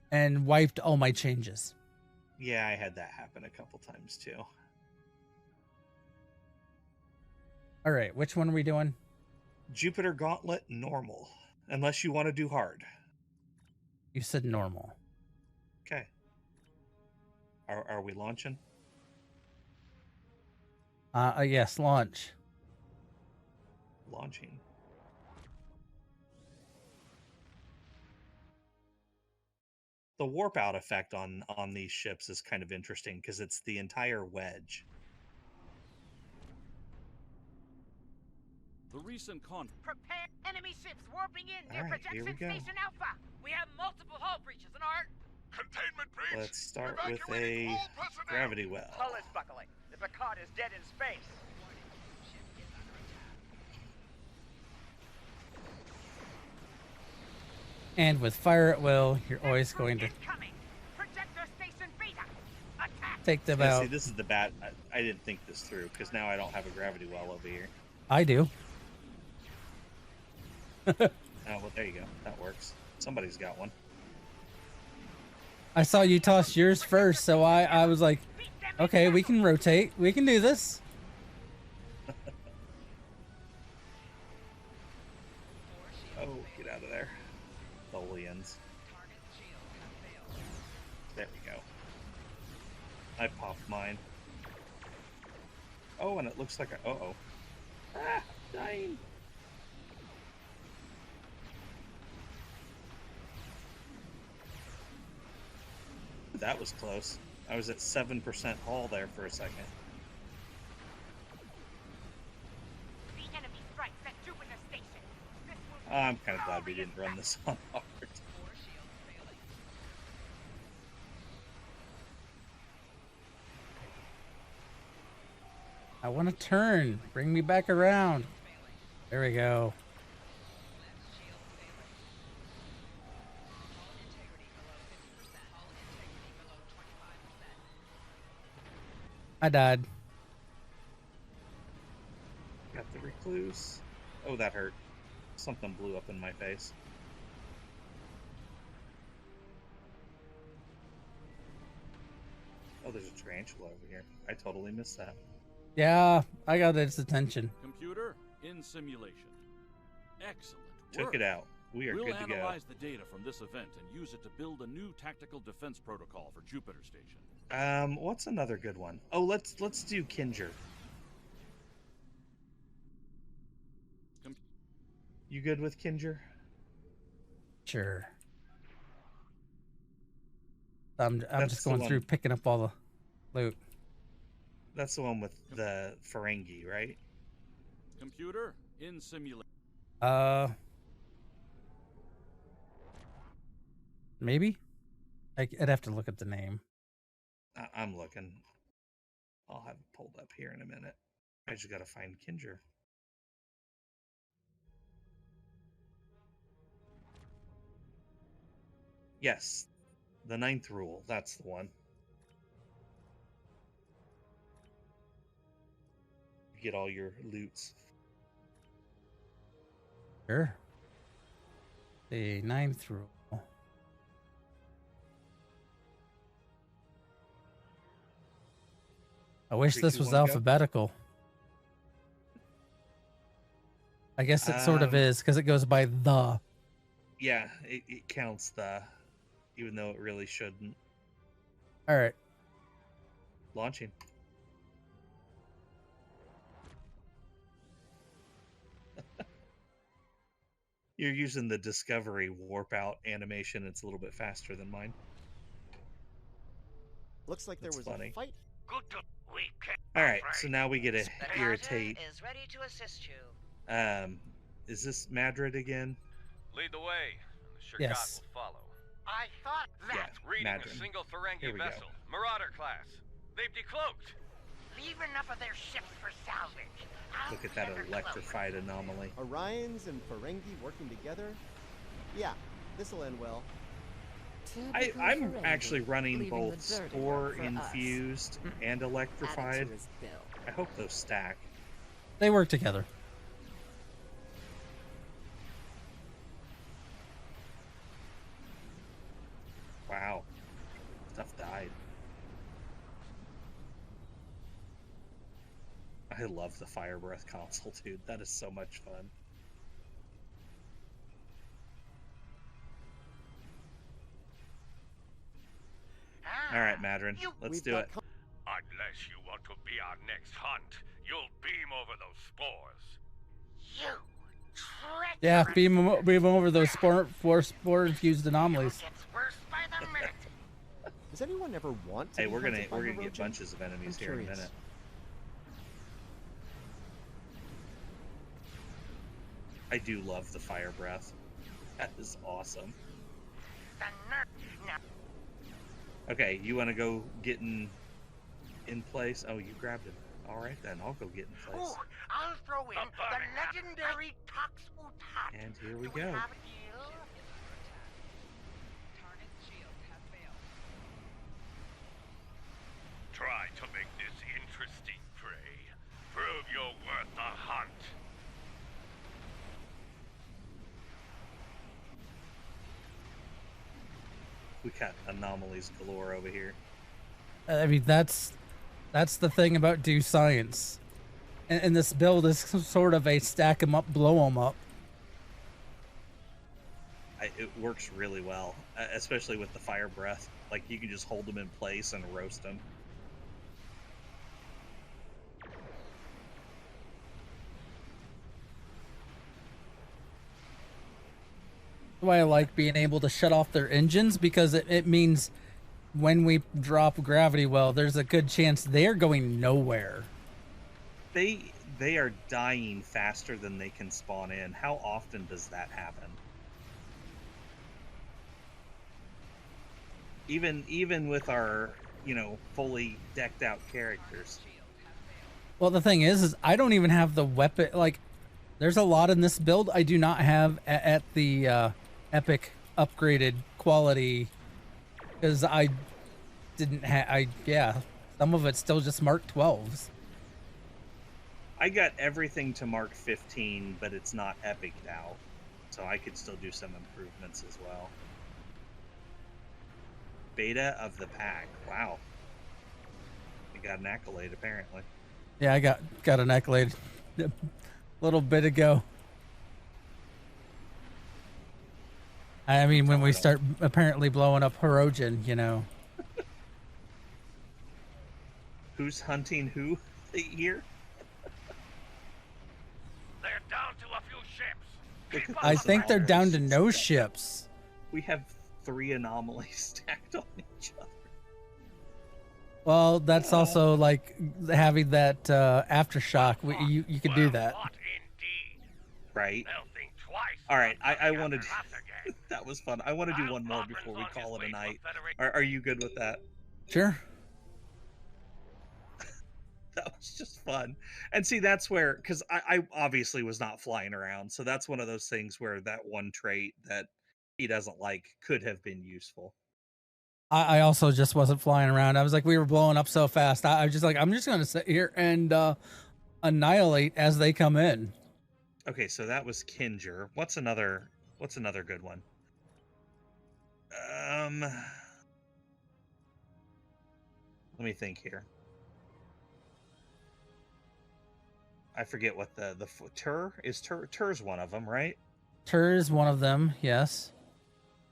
Speaker 1: and wiped all my changes.
Speaker 2: Yeah, I had that happen a couple times too.
Speaker 1: All right, which one are we doing?
Speaker 2: Jupiter Gauntlet normal, unless you want to do hard.
Speaker 1: You said normal.
Speaker 2: Okay. Are we launching?
Speaker 1: Yes, launch.
Speaker 2: Launching. The warp out effect on these ships is kind of interesting because it's the entire wedge.
Speaker 4: The recent
Speaker 5: Prepare enemy ships warping in near
Speaker 2: Alright, here we
Speaker 5: projection
Speaker 2: go.
Speaker 5: station Alpha. We have multiple hull breaches and art.
Speaker 6: Containment breach.
Speaker 2: Let's start with
Speaker 6: Evacuating
Speaker 2: a
Speaker 6: all personnel.
Speaker 2: gravity well.
Speaker 5: Hull is buckling. The Picard is dead in space.
Speaker 1: And with fire at will, you're always going to
Speaker 5: Incoming. Projector station Beta. Attack.
Speaker 1: take them
Speaker 2: Yeah,
Speaker 1: out.
Speaker 2: see, this is the bad. I didn't think this through because now I don't have a gravity well over here.
Speaker 1: I do.
Speaker 2: Oh, well, there you go. That works. Somebody's got one.
Speaker 1: I saw you toss yours first, so I was like, okay, we can rotate. We can do this.
Speaker 2: Oh, get out of there. Tholians. There we go. I popped mine. Oh, and it looks like I... Uh-oh. Ah, dying. That was close. I was at 7% hull there for a second.
Speaker 5: The enemy strikes at Jupiter station. This will
Speaker 2: I'm kind of glad we didn't run this on hard.
Speaker 1: I want to turn. Bring me back around. There we go. I died.
Speaker 2: Got the recluse. Oh, that hurt. Something blew up in my face. Oh, there's a tarantula over here. I totally missed that.
Speaker 1: Yeah, I got its attention.
Speaker 4: computer in simulation. Excellent
Speaker 2: Took
Speaker 4: work.
Speaker 2: it out. We are
Speaker 4: We'll
Speaker 2: good to go.
Speaker 4: analyze the data from this event and use it to build a new tactical defense protocol for Jupiter Station.
Speaker 2: What's another good one? Oh, let's do Kinger.
Speaker 4: Com-
Speaker 2: You good with Kinger?
Speaker 1: Sure. I'm
Speaker 2: That's
Speaker 1: just
Speaker 2: the
Speaker 1: going
Speaker 2: one.
Speaker 1: through picking up all the loot.
Speaker 2: That's the one with the Ferengi, right?
Speaker 4: Computer in simulation.
Speaker 1: Maybe? I'd have to look at the name.
Speaker 2: I'm looking. I'll have it pulled up here in a minute. I just gotta find Kinger. Yes, the 9th rule. That's the one. Get all your loots.
Speaker 1: Sure. The 9th rule. I wish
Speaker 2: Three,
Speaker 1: this
Speaker 2: two,
Speaker 1: was
Speaker 2: one, go.
Speaker 1: alphabetical. I guess it sort of is because it goes by the.
Speaker 2: Yeah, it counts the, even though it really shouldn't.
Speaker 1: All right.
Speaker 2: Launching. You're using the Discovery warp out animation. It's a little bit faster than mine.
Speaker 6: Looks like there
Speaker 2: That's
Speaker 6: was
Speaker 2: funny.
Speaker 6: a fight.
Speaker 5: Good to we can.
Speaker 2: All right, so now we get to
Speaker 7: The
Speaker 2: irritate.
Speaker 7: is ready to assist you.
Speaker 2: Is this Madrid again?
Speaker 8: Lead the way, and the Shirkat
Speaker 1: Yes.
Speaker 8: will follow.
Speaker 5: I thought that.
Speaker 8: Reading
Speaker 2: Madrid.
Speaker 8: a single
Speaker 2: Here
Speaker 8: Ferengi
Speaker 2: we go.
Speaker 8: vessel, Marauder class. They've decloaked.
Speaker 5: Leave enough of their ships for salvage. I'll
Speaker 2: Look at that
Speaker 5: send her
Speaker 2: electrified anomaly.
Speaker 6: Orions and Ferengi working together? Yeah, this'll end well.
Speaker 2: I'm actually running both Spore infused and electrified. I hope those stack.
Speaker 1: They work together.
Speaker 2: Wow. Stuff died. I love the Fire Breath console, dude. That is so much fun. All right, Madrin, let's
Speaker 6: We've
Speaker 2: do
Speaker 6: got
Speaker 2: it.
Speaker 8: Unless you want to be our next hunt, you'll beam over those spores.
Speaker 5: You treacherous.
Speaker 1: Yeah, beam 'em over those spore infused anomalies.
Speaker 5: Gets worse by the minute.
Speaker 6: Does anyone ever want to
Speaker 2: Hey,
Speaker 6: be
Speaker 2: we're
Speaker 6: hunted by
Speaker 2: gonna get
Speaker 6: Morphogenic?
Speaker 2: bunches of enemies
Speaker 6: I'm
Speaker 2: here in a
Speaker 6: curious.
Speaker 2: minute. I do love the Fire Breath. That is awesome.
Speaker 5: The nerve. Now,
Speaker 2: Okay, you want to go get in place? Oh, you grabbed it. All right, then. I'll go get in place.
Speaker 5: ooh, I'll throw in the legendary Tox Utat.
Speaker 2: And here we
Speaker 5: Do we
Speaker 2: go.
Speaker 5: have a deal?
Speaker 8: Try to make this interesting, Prey. Prove you're worth the hunt.
Speaker 2: We got anomalies galore over here.
Speaker 1: I mean, that's the thing about do science. And this build is sort of a stack 'em up, blow 'em up.
Speaker 2: It works really well, especially with the Fire Breath. Like, you can just hold them in place and roast them.
Speaker 1: That's why I like being able to shut off their engines, because it means when we drop gravity well, there's a good chance they're going nowhere.
Speaker 2: They are dying faster than they can spawn in. How often does that happen? Even with our, fully decked out characters.
Speaker 1: Well, the thing is I don't even have the weapon. Like, there's a lot in this build I do not have at the epic upgraded quality, because I didn't have. Some of it's still just Mark 12s.
Speaker 2: I got everything to Mark 15, but it's not epicked out, so I could still do some improvements as well. Beta of the pack. Wow. You got an accolade, apparently.
Speaker 1: Yeah, I got an accolade a little bit ago. I mean, when we start apparently blowing up Hirogen,
Speaker 2: Who's hunting who here?
Speaker 8: They're down to a few ships. Keep
Speaker 1: I
Speaker 8: up
Speaker 1: think
Speaker 8: the
Speaker 1: they're down to no ships.
Speaker 2: We have 3 anomalies stacked on each other.
Speaker 1: Well, that's also like having that aftershock. You could do that.
Speaker 8: Hot indeed.
Speaker 2: Right?
Speaker 8: They'll think twice.
Speaker 2: All right,
Speaker 8: about
Speaker 2: I
Speaker 8: coming
Speaker 2: want to.
Speaker 8: after us again.
Speaker 2: That was fun. I want to do one more before we call it a night. Are you good with that?
Speaker 1: Sure.
Speaker 2: That was just fun. And see, that's where, because I obviously was not flying around, so that's one of those things where that one trait that he doesn't like could have been useful.
Speaker 1: I also just wasn't flying around. I was like, we were blowing up so fast. I was just like, I'm just going to sit here and annihilate as they come in.
Speaker 2: Okay, so that was Kinger. What's another good one? Let me think here. I forget what the Tur's one of them, right?
Speaker 1: Tur is one of them, yes.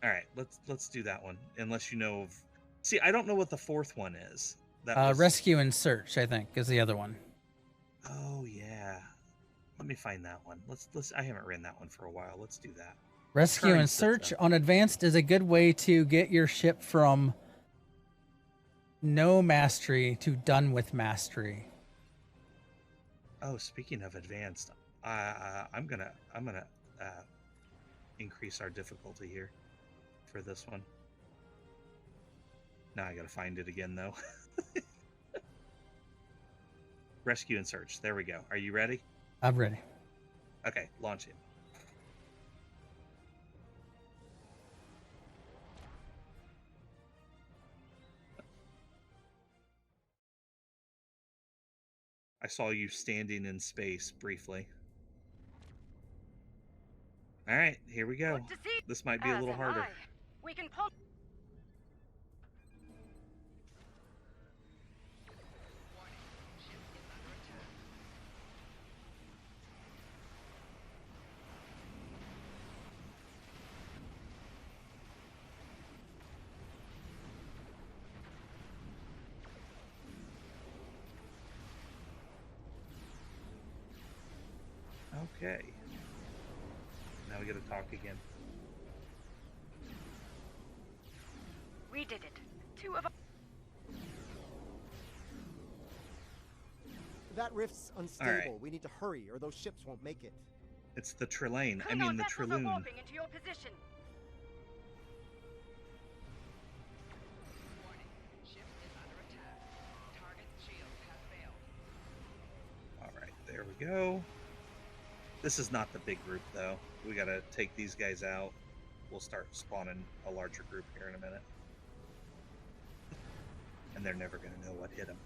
Speaker 2: All right, let's do that one. Unless you know of. See, I don't know what the 4th one is. That was...
Speaker 1: Rescue and Search, I think, is the other one.
Speaker 2: Oh yeah. Let me find that one. Let's. I haven't ran that one for a while. Let's do that.
Speaker 1: Rescue
Speaker 2: Current
Speaker 1: and search
Speaker 2: system.
Speaker 1: on advanced is a good way to get your ship from no mastery to done with mastery.
Speaker 2: Oh, speaking of advanced, I'm gonna increase our difficulty here for this one. Now I gotta find it again though. Rescue and search. There we go. Are you ready?
Speaker 1: I'm ready.
Speaker 2: Okay, launch it. I saw you standing in space briefly. All right, here we go.
Speaker 5: Good to see
Speaker 2: This might be a
Speaker 5: as
Speaker 2: little
Speaker 5: am
Speaker 2: harder.
Speaker 5: I. We can pull.
Speaker 2: Okay. Now we gotta talk again.
Speaker 5: We did it. Two of us.
Speaker 6: That rift's unstable.
Speaker 2: Alright.
Speaker 6: We need to hurry, or those ships won't make it.
Speaker 2: It's the Trelane. I
Speaker 5: Klingon
Speaker 2: mean the
Speaker 5: vessels are
Speaker 2: Treloon.
Speaker 5: warping into your position.
Speaker 2: Alright, there we go. This is not the big group though. We gotta take these guys out. We'll start spawning a larger group here in a minute. And they're never gonna know what hit them.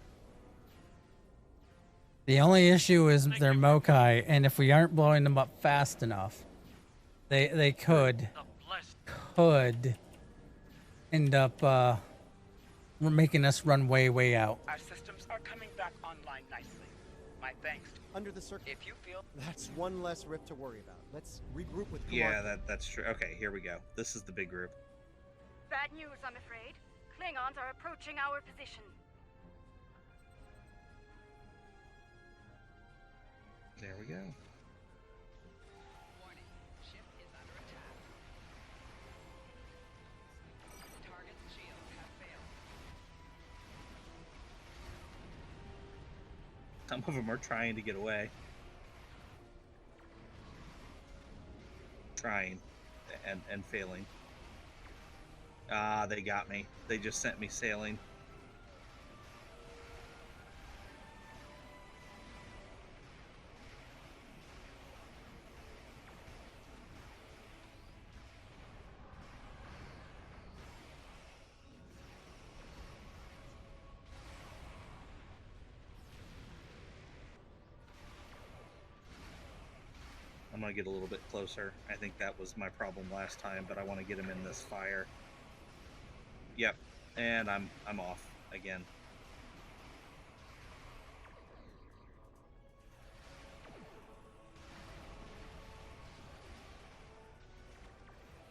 Speaker 1: The only issue is their Mokai, and if we aren't blowing them up fast enough, they could end up making us run way out.
Speaker 7: Our systems are coming back online nicely. My thanks.
Speaker 6: Under the circuit.
Speaker 7: If you feel
Speaker 6: That's one less rift to worry about. Let's regroup with
Speaker 2: Yeah,
Speaker 6: Kumar.
Speaker 2: that's true. Okay, here we go. This is the big group.
Speaker 5: Bad news, I'm afraid. Klingons are approaching our position.
Speaker 2: There we go.
Speaker 7: warning, ship is under attack. Target's shields have failed.
Speaker 2: Some of them are trying to get away. Trying and failing. Ah, they got me. They just sent me sailing. I'm gonna get a little bit closer. I think that was my problem last time, but I want to get him in this fire. Yep, and I'm off again.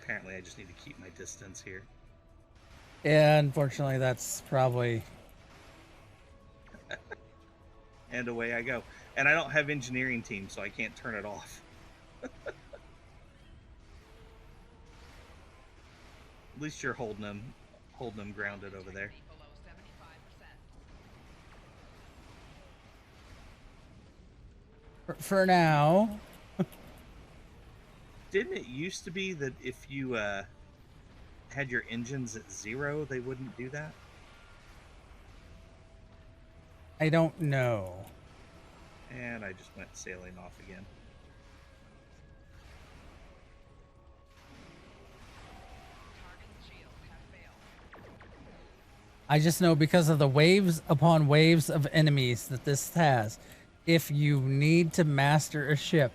Speaker 2: Apparently, I just need to keep my distance here.
Speaker 1: Yeah, unfortunately, that's probably...
Speaker 2: And away I go. And I don't have engineering team, so I can't turn it off. At least you're holding them grounded over there.
Speaker 7: Below 75%.
Speaker 1: For now.
Speaker 2: Didn't it used to be that if you had your engines at 0, they wouldn't do that?
Speaker 1: I don't know.
Speaker 2: And I just went sailing off again.
Speaker 7: Target's shields have failed.
Speaker 1: I just know because of the waves upon waves of enemies that this has, if you need to master a ship,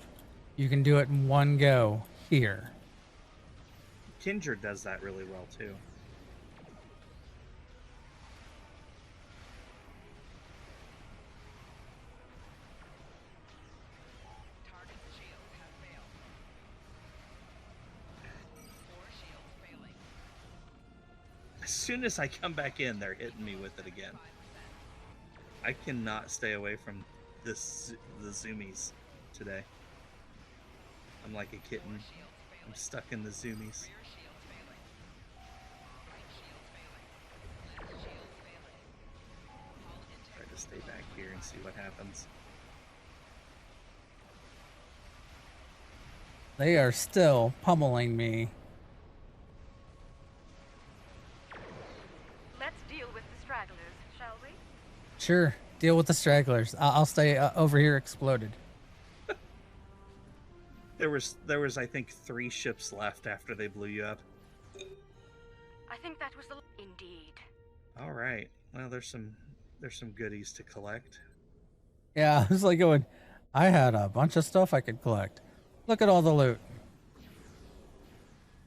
Speaker 1: you can do it in one go here.
Speaker 2: Kindred does that really well too.
Speaker 7: Target's shields have failed. 4 shields failing.
Speaker 2: As soon as I come back in, they're hitting me with it again.
Speaker 7: 5%.
Speaker 2: I cannot stay away from the zoomies. today. I'm like a kitten. I'm stuck in the zoomies. Try to stay back here and see what happens.
Speaker 1: They are still pummeling me.
Speaker 5: Let's deal with the stragglers, shall we?
Speaker 1: Sure, deal with the stragglers. I'll stay over here exploded.
Speaker 2: There was I think 3 ships left after they blew you up.
Speaker 5: I think that was the... Indeed.
Speaker 2: All right. Well, there's some goodies to collect.
Speaker 1: Yeah, I was like going, I had a bunch of stuff I could collect. Look at all the loot.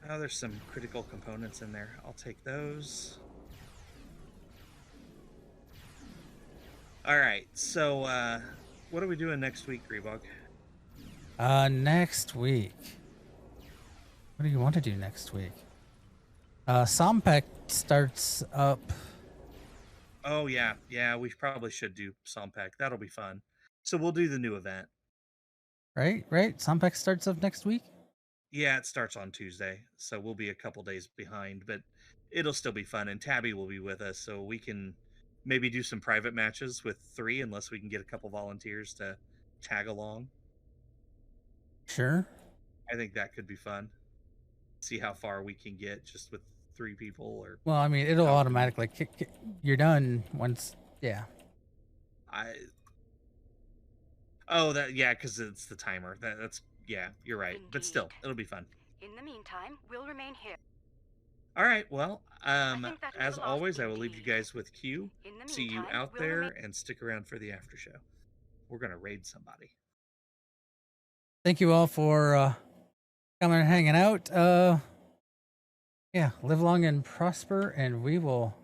Speaker 2: Oh, there's some critical components in there. I'll take those. All right. So, what are we doing next week, Grebog?
Speaker 1: Next week. What do you want to do next week? Sompek starts up.
Speaker 2: Oh, yeah. Yeah, we probably should do Sompek. That'll be fun. So we'll do the new event.
Speaker 1: Right? Sompek starts up next week?
Speaker 2: Yeah, it starts on Tuesday. So we'll be a couple days behind, but it'll still be fun. And Tabby will be with us, so we can maybe do some private matches with 3, unless we can get a couple volunteers to tag along.
Speaker 1: Sure.
Speaker 2: I think that could be fun. See how far we can get just with 3 people. Or
Speaker 1: Well, I mean, it'll automatically kick. You're done once. Yeah.
Speaker 2: Because it's the timer. That's yeah, you're right.
Speaker 5: Indeed.
Speaker 2: But still, it'll be fun.
Speaker 5: In the meantime, we'll remain here.
Speaker 2: All right. Well,
Speaker 5: think that was
Speaker 2: as
Speaker 5: the last
Speaker 2: always, I will leave you
Speaker 5: indeed.
Speaker 2: guys with Q.
Speaker 5: In the
Speaker 2: See you
Speaker 5: meantime,
Speaker 2: out
Speaker 5: we'll
Speaker 2: there,
Speaker 5: remain...
Speaker 2: and stick around for the after show. We're gonna raid somebody.
Speaker 1: Thank you all for coming and hanging out. Yeah, live long and prosper, and we will